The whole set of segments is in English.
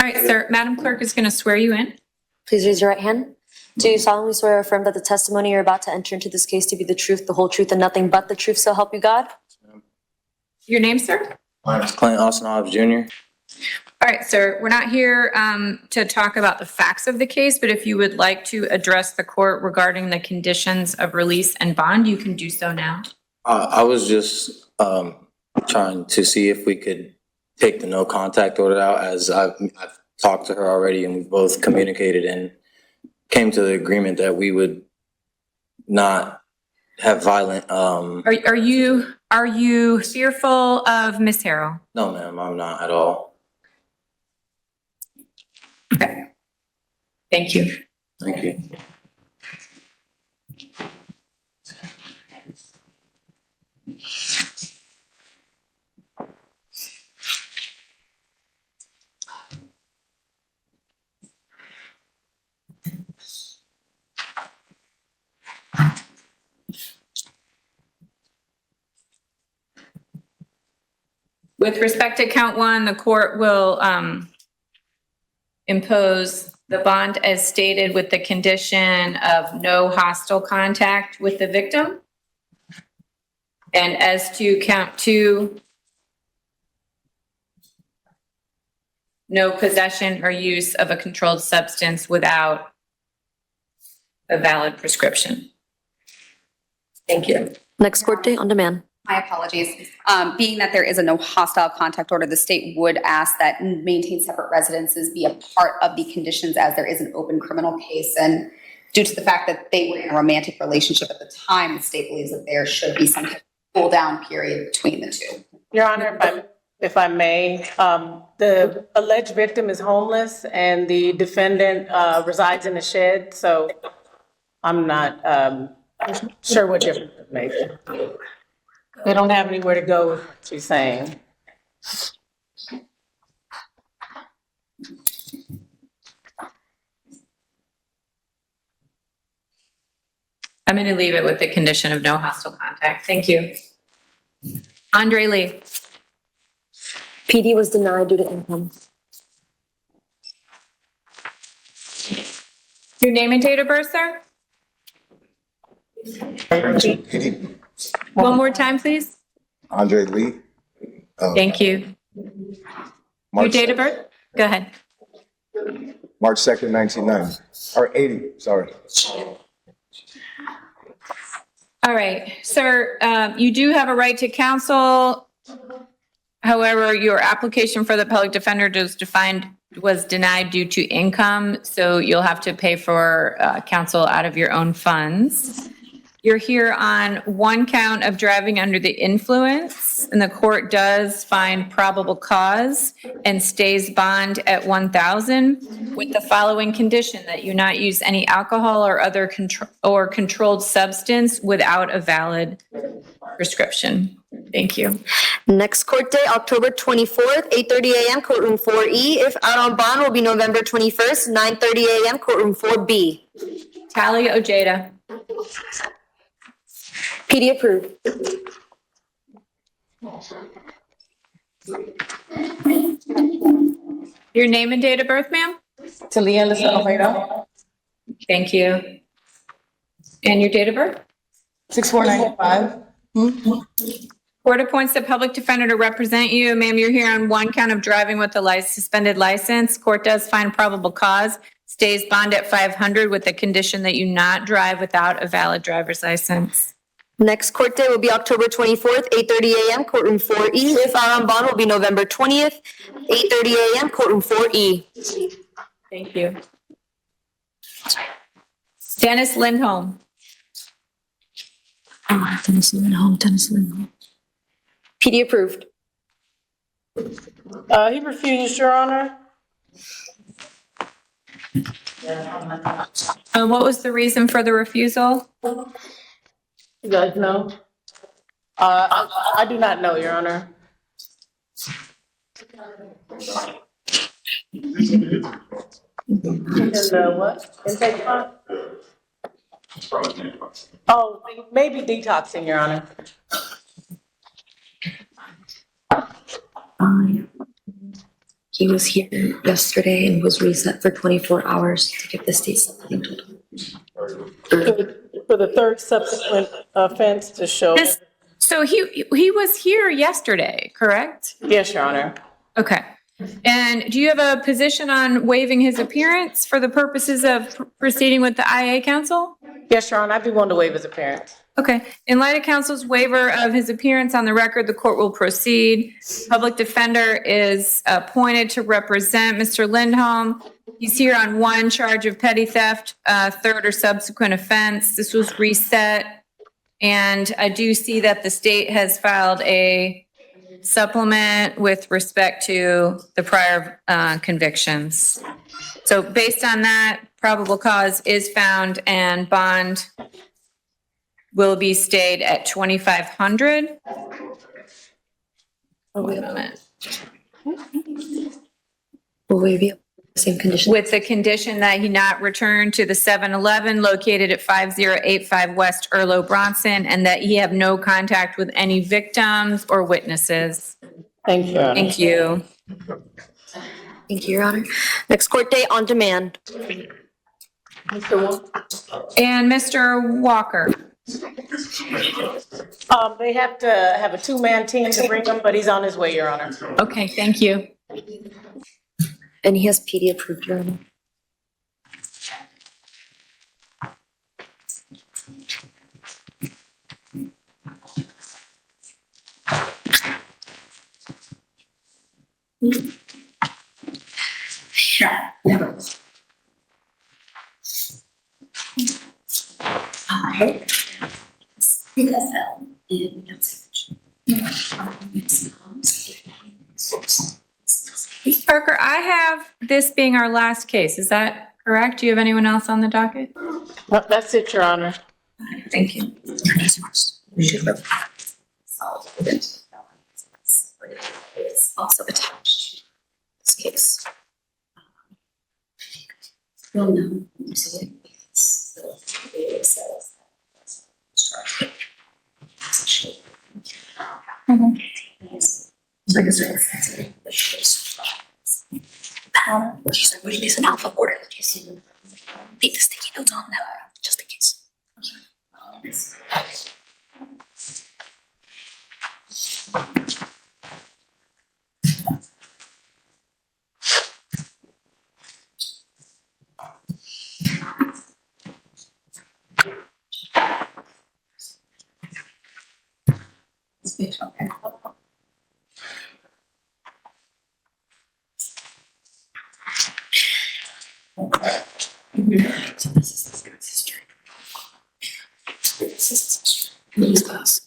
All right, sir. Madam Clerk is going to swear you in. Please raise your right hand. Do you solemnly swear or affirm that the testimony you're about to enter into this case to be the truth, the whole truth, and nothing but the truth, so help you God? Your name, sir? My name is Clint Austin HS Jr. All right, sir. We're not here to talk about the facts of the case, but if you would like to address the court regarding the conditions of release and bond, you can do so now. I was just trying to see if we could take the no contact order out, as I've talked to her already and we both communicated and came to the agreement that we would not have violent. Are you fearful of Miss Harrell? No, ma'am, I'm not at all. Okay. Thank you. Thank you. With respect to count one, the court will impose the bond as stated with the condition of no hostile contact with the victim. And as to count two, no possession or use of a controlled substance without a valid prescription. Thank you. Next court date on demand. My apologies. Being that there is a no hostile contact order, the state would ask that maintain separate residences be a part of the conditions, as there is an open criminal case. And due to the fact that they were in a romantic relationship at the time, the state believes that there should be some cool down period between the two. Your Honor, if I may, the alleged victim is homeless and the defendant resides in a shed, so I'm not sure what difference it makes. They don't have anywhere to go, with what she's saying. I'm going to leave it with the condition of no hostile contact. Thank you. Andre Lee. PD was denied due to income. Your name and date of birth, sir? One more time, please. Andre Lee. Thank you. Your date of birth? Go ahead. March 2nd, 1990. Or 80, sorry. All right, sir, you do have a right to counsel. However, your application for the public defender was denied due to income, so you'll have to pay for counsel out of your own funds. You're here on one count of driving under the influence, and the court does find probable cause and stays bond at $1,000 with the following condition: that you not use any alcohol or other controlled substance without a valid prescription. Thank you. Next court date, October 24th, 8:30 a.m., courtroom 4E. If out on bond, will be November 21st, 9:30 a.m., courtroom 4B. Talia Ojeda. PD approved. Your name and date of birth, ma'am? Talia Ojeda. Thank you. And your date of birth? 6495. Court appoints the public defender to represent you. Ma'am, you're here on one count of driving with a suspended license. Court does find probable cause, stays bond at $500 with the condition that you not drive without a valid driver's license. Next court date will be October 24th, 8:30 a.m., courtroom 4E. If out on bond, will be November 20th, 8:30 a.m., courtroom 4E. Thank you. Dennis Lindholm. Dennis Lindholm. PD approved. He refused, Your Honor. What was the reason for the refusal? You guys know? I do not know, Your Honor. What? Intake fund? Oh, maybe detoxing, Your Honor. He was here yesterday and was reset for 24 hours to give the state something total. For the third subsequent offense to show. This, so he was here yesterday, correct? Yes, Your Honor. Okay. And do you have a position on waiving his appearance for the purposes of proceeding with the IA counsel? Yes, Your Honor, I'd be willing to waive his appearance. Okay. In light of counsel's waiver of his appearance on the record, the court will proceed. Public defender is appointed to represent Mr. Lindholm. He's here on one charge of petty theft, third or subsequent offense. This was reset. And I do see that the state has filed a supplement with respect to the prior convictions. So based on that, probable cause is found and bond will be stayed at 2,500. Oh, Wait a minute. Will we be the same condition? With the condition that he not return to the 7-Eleven located at 5085 West Erlo Bronson, and that he have no contact with any victims or witnesses. Thank you, Your Honor. Thank you. Thank you, Your Honor. Next court date on demand. And Mr. Walker. They have to have a two-man team to bring him, but he's on his way, Your Honor. Okay, thank you. And he has PD approved, Your Honor. Parker, I have this being our last case. Is that correct? Do you have anyone else on the docket? No, that's it, Your Honor. Thank you. It's also attached to this case. Well, no, you see it. It says like a certain sensitive. She's like, putting this in alpha order. You see, leave the sticky notes on that, just in case. So this is this guy's history. This is his history. These guys.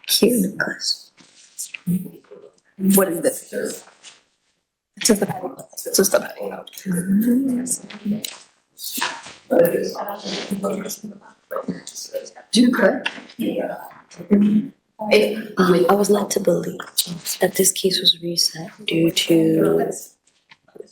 Cute. What is this? It's just the petty. It's just the petty. Do you correct? I was led to believe that this case was reset due to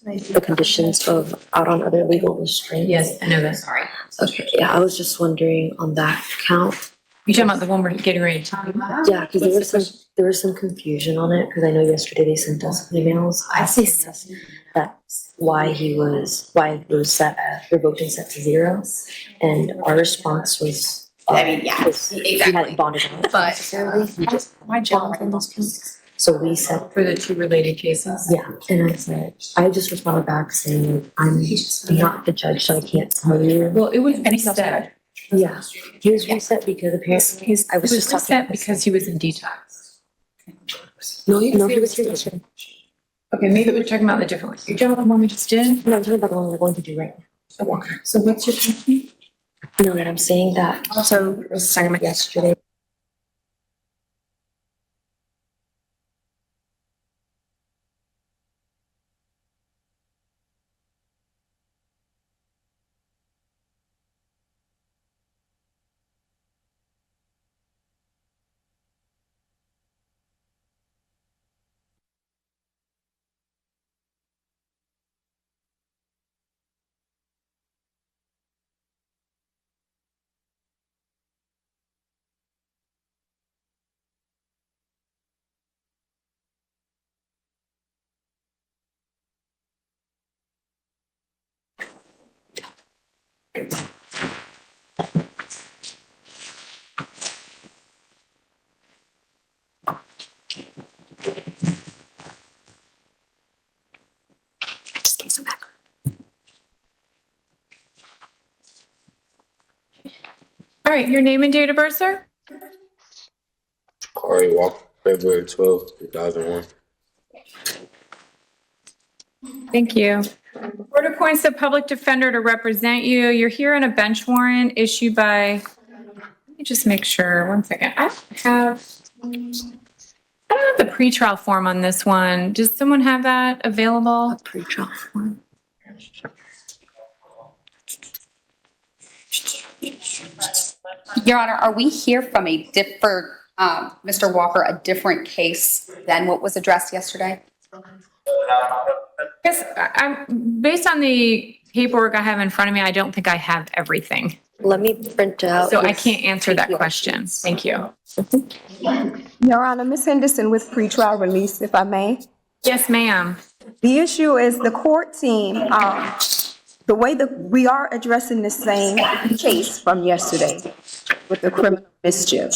the conditions of out on other legal restraints. Yes, I know that. Sorry. Okay, yeah, I was just wondering on that count. You talking about the one we're getting ready to talk about? Yeah, because there was some confusion on it, because I know yesterday they sent us emails. I see that why it was set revoked and set to 0, and our response was. I mean, yeah, He hadn't bonded out But- necessarily. He just My job in those cases. so we said. For the two related cases? Yeah, and I said, I just responded back saying, I'm not the judge, so I can't tell you. Well, it was reset. Yeah, he was reset because apparently I was just talking. reset because he was in detox. No, he was here yesterday. Okay, maybe we're talking about the different one. You're talking about the one we just did? No, I'm talking about the one we're going to do right now. Okay. So what's your question? No, that I'm saying that. Also, Was talking about yesterday. right, your name and date of birth, sir? Corey Walker, February 12th, 2001. Thank you. Court appoints a public defender to represent you. You're here on a bench warrant issued by, let me just make sure, one second. I don't have the pretrial form on this one. Does someone have that available? Pre-trial form. Your Honor, are we here from a different, Mr. Walker, a different case than what was addressed yesterday? Yes, I'm, based on the paperwork I have in front of me, I don't think I have everything. Let me print out. So I his can't answer that PPR question. sheets. Thank you. Your Honor, Ms. Henderson with pretrial release, if I may. Yes, ma'am. The issue is the court team, the way that we are addressing the same case from yesterday with the criminal mischief.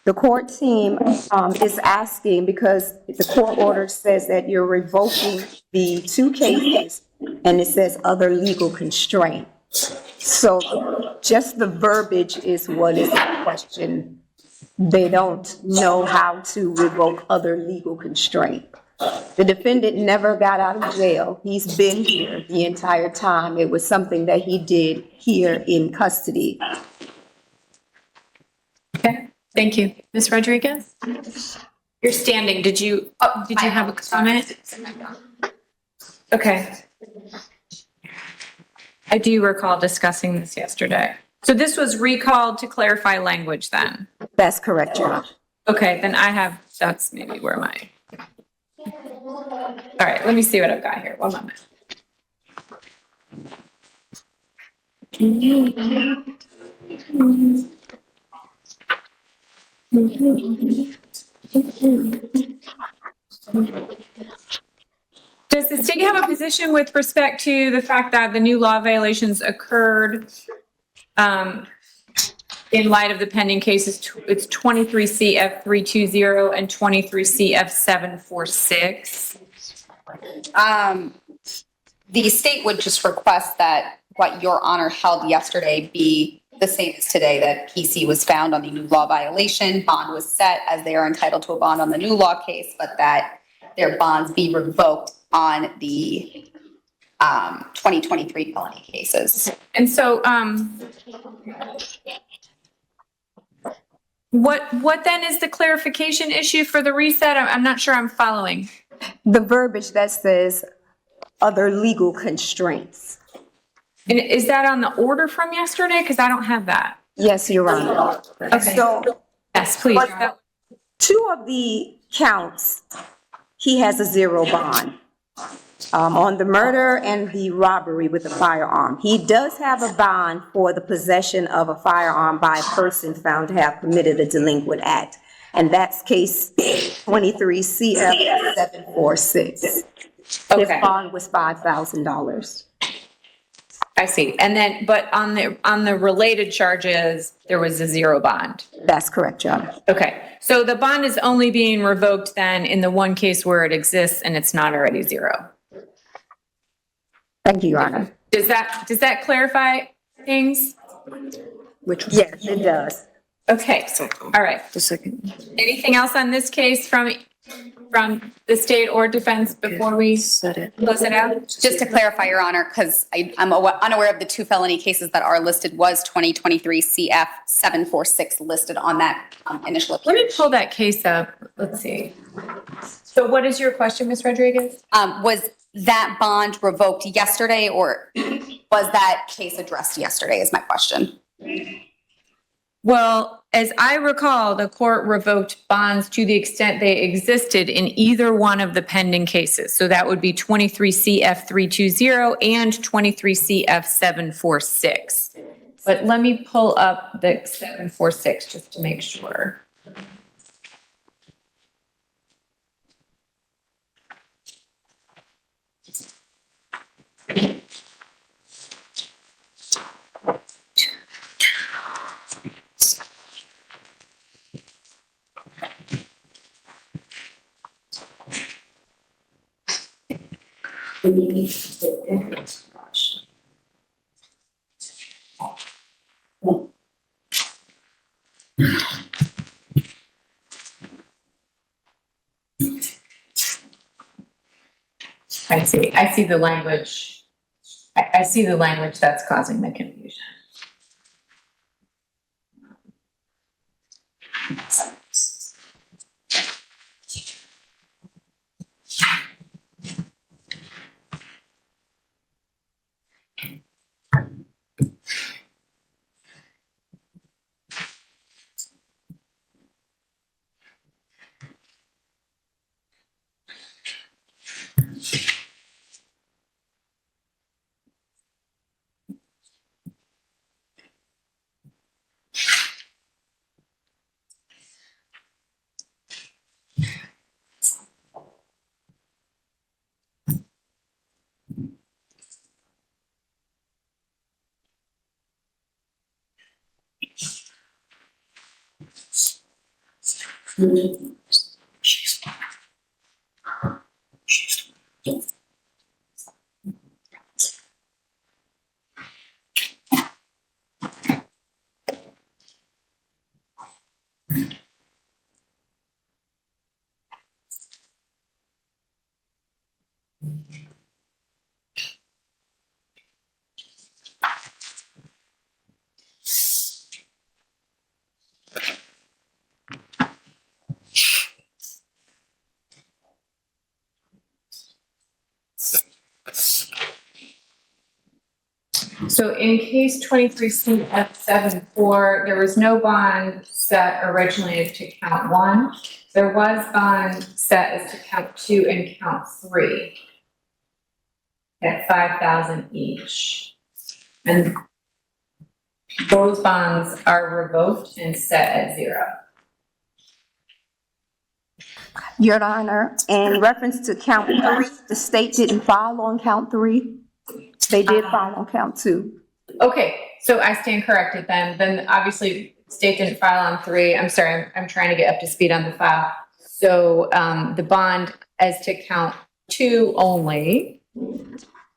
The court team is asking, because the court order says that you're revoking the two cases, and it says other legal constraint. So just the verbiage is what is in question. They don't know how to revoke other legal constraint. The defendant never got out of jail. He's been here the entire time. It was something that he did here in custody. Okay, thank you. Ms. Rodriguez? You're standing. Did you have a comment? Okay. I do recall discussing this yesterday. So this was recalled to clarify language then? That's correct, Your Honor. Okay, then that's maybe where my, all right, let me see what I've got here. One moment. Does the state have a position with respect to the fact that the new law violations occurred in light of the pending cases? It's 23 CF 320 and 23 CF 746. The state would just request that what Your Honor held yesterday be the same as today, that PC was found on the new law violation, bond was set as they are entitled to a bond on the new law case, but that their bonds be revoked on the 2023 felony cases. And so, what then is the clarification issue for the reset? I'm not sure I'm following. The verbiage that says other legal constraints. And is that on the order from yesterday? Because I don't have that. Yes, Your Honor. Okay. So Yes, please. two of the counts, he has a zero bond. On the murder and the robbery with a firearm. He does have a bond for the possession of a firearm by a person found to have committed a delinquent act. And that's case 23 CF 746. His Okay. bond was $5,000. I see. And then, but on the related charges, there was a zero bond. That's correct, Your Honor. Okay. So the bond is only being revoked then in the one case where it exists and it's not already zero. Thank you, Your Honor. Does that clarify things? Which was Yes, it does. Okay. All right. the second. Anything else on this case from the state or defense before we Set it. close it out? Just to clarify, Your Honor, because I'm unaware of the two felony cases that are listed, was 2023 CF 746 listed on that initial Let appeal. me pull that case up. Let's see. So what is your question, Ms. Rodriguez? Was that bond revoked yesterday, or was that case addressed yesterday is my question. Well, as I recall, the court revoked bonds to the extent they existed in either one of the pending cases. So that would be 23 CF 320 and 23 CF 746. But let me pull up the 746 just to make sure. I see the language. I see the language that's causing the confusion. So in case 23 CF74, there was no bond set originally as to count 1. There was bond set as to count 2 and count 3 at 5,000 each. And those bonds are revoked and set at 0. Your Honor, in reference to count 3, the state didn't file on count 3. They did file on count 2. Okay, so I stand corrected then. Then obviously state didn't file on 3. I'm sorry, I'm trying to get up to speed on the file. So the bond as to count 2 only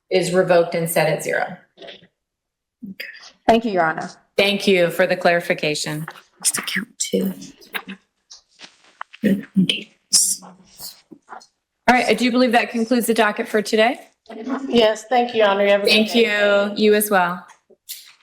is revoked and set at 0. Thank you, Your Honor. Thank you for the clarification. Just to count 2. All right, I do believe that concludes the docket for today. Yes, thank you, Your Honor. You have a good Thank day. you. You as well.